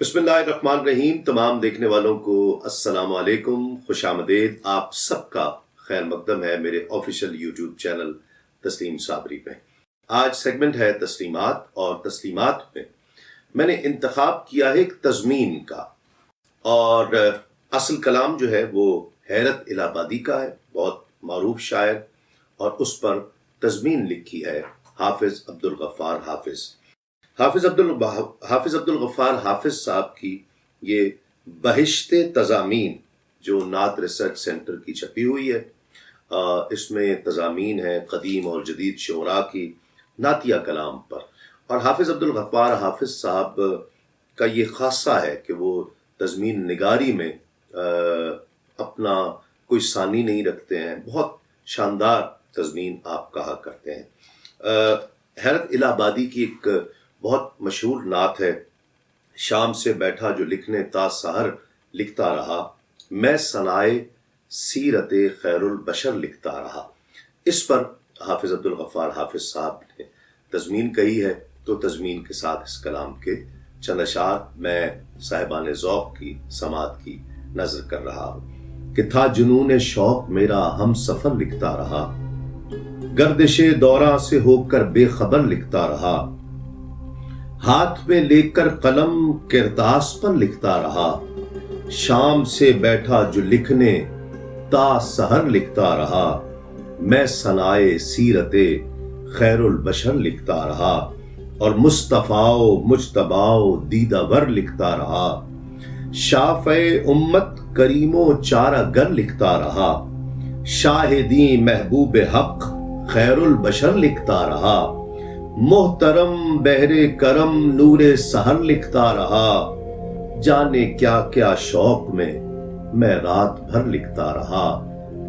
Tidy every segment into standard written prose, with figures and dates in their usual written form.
बिस्मिल्लाहिर्रहमानिर्रहीम। तमाम देखने वालों को अस्सलाम वालेकुम, खुश आमदीद। आप सबका खैर मकदम है मेरे ऑफिशियल यूट्यूब चैनल तस्लीम साबरी पे। आज सेगमेंट है तस्लीमात, और तस्लीमात में मैंने इंतखाब किया है एक तज़मीन का, और असल कलाम जो है वो हैरत इलाहाबादी का है, बहुत मारूफ शायर, और उस पर तज़मीन लिखी है हाफिज अब्दुल गफ्फार हाफिज। हाफिज अब्दुल गफ्फार हाफिज साहब की ये बहिश्ते तज़ामीन जो नात रिसर्च सेंटर की छपी हुई है, इसमें तज़ामीन है कदीम और जदीद शुरा की नातिया कलाम पर। और हाफिज अब्दुल गफ्फार हाफिज साहब का ये खासा है कि वो तज़मीन निगारी में अपना कोई सानी नहीं रखते हैं, बहुत शानदार तज़मीन आप कहा करते हैं। हैरत इलाहाबादी की एक बहुत मशहूर नात है, शाम से बैठा जो लिखने ता सहर लिखता रहा, मैं सनाए सीरत खैरुल बशर लिखता रहा। इस पर हाफिज अब्दुल गफ्फार हाफिज साहब ने तज़मीन कही है, तो तज़मीन के साथ इस कलाम के चंद अशार मैं साहिबान ज़ौक़ की समात की नज़र कर रहा हूँ कि था जुनून शौक़ मेरा हम सफ़र लिखता रहा, गर्दिशे दौरा से होकर बेखबर लिखता रहा, हाथ में लेकर कलम किरदास पर लिखता रहा, शाम से बैठा जो लिखने ता सहर लिखता रहा, मैं सनाए सीरते खैरुल बशर लिखता रहा, और मुस्तफ़ाओ मुजतबाओ दीदावर लिखता रहा, शाफ़े उम्मत करीमो चारागर लिखता रहा, शाहिदी महबूब हक खैरुल बशर लिखता रहा, मोहतरम बहरे करम नूरे सहर लिखता रहा, जाने क्या क्या शौक में मैं रात भर लिखता रहा,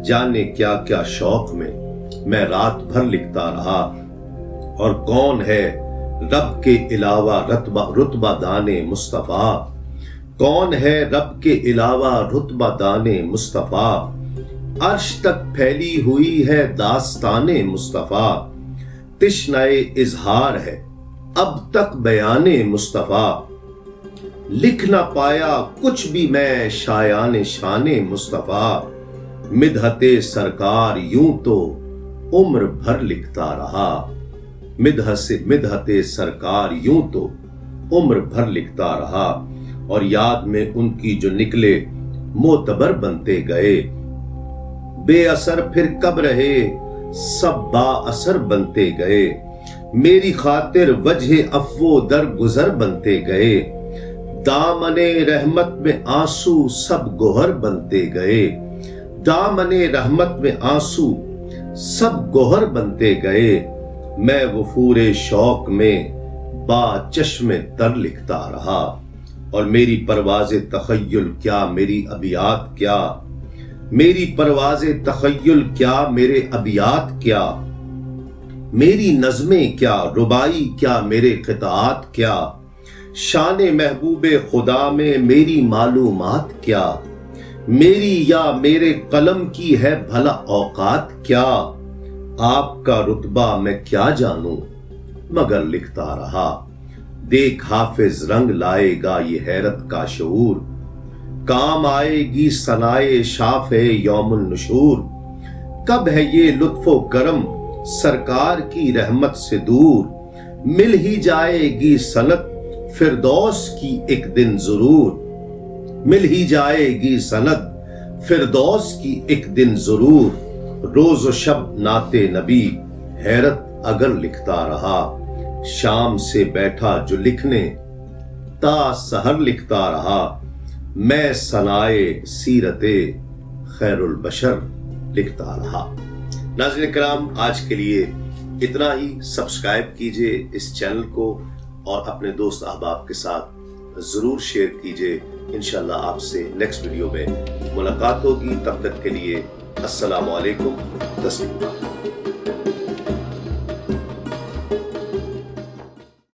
जाने क्या क्या शौक में मैं रात भर लिखता रहा। और कौन है रब के अलावा रुतबा दाने मुस्तफ़ा, कौन है रब के अलावा रुतबा दाने मुस्तफ़ा, अर्श तक फैली हुई है दास्ताने मुस्तफ़ा, तिश्नाए इजहार है अब तक बयाने मुस्तफ़ा, लिख ना पाया कुछ भी मैं शायाने शाने मुस्तफ़ा, मिदहते सरकार यूं तो उम्र भर लिखता रहा, मिदहते सरकार यूं तो उम्र भर लिखता रहा, और याद में उनकी जो निकले मोतबर बनते गए, बेअसर फिर कब रहे सब बाअसर बनते गए, मेरी खातिर वजह अफ़्वो दर गुजर बनते गए, दामने रहमत में आंसू सब गोहर बनते गए, दामने रहमत में आंसू सब गोहर बनते गए, मैं वफूरे शौक में बा चश्मे तर लिखता रहा, और मेरी परवाज़े तख़य्युल क्या मेरी अबियात क्या, मेरी परवाज़े तख़य्युल क्या मेरे अबियात क्या, मेरी नज़में क्या रुबाई क्या मेरे क़िताआत क्या, शान महबूबे खुदा में मेरी मालूमात क्या, मेरी या मेरे कलम की है भला औकात क्या, आपका रुतबा मैं क्या जानूं मगर लिखता रहा, देख हाफिज रंग लाएगा ये हैरत का शऊर, काम आएगी सनाए शाफ़े यौमुन नुशूर, कब है ये लुत्फ़ो करम सरकार की रहमत से दूर, मिल ही जाएगी सनत फिरदौस की एक दिन जरूर, मिल ही जाएगी सनत फिरदौस की एक दिन जरूर, रोज व शब नाते नबी हैरत अगर लिखता रहा, शाम से बैठा जो लिखने ता सहर लिखता रहा, मैं सनाए सीरते खैरुल बशर लिखता रहा। नाज़रीन किराम, आज के लिए इतना ही। सब्सक्राइब कीजिए इस चैनल को और अपने दोस्त अहबाब के साथ ज़रूर शेयर कीजिए। इंशाल्लाह आपसे नेक्स्ट वीडियो में मुलाकात होगी। तब तक के लिए अस्सलामु अलैकुम। तस्लीम।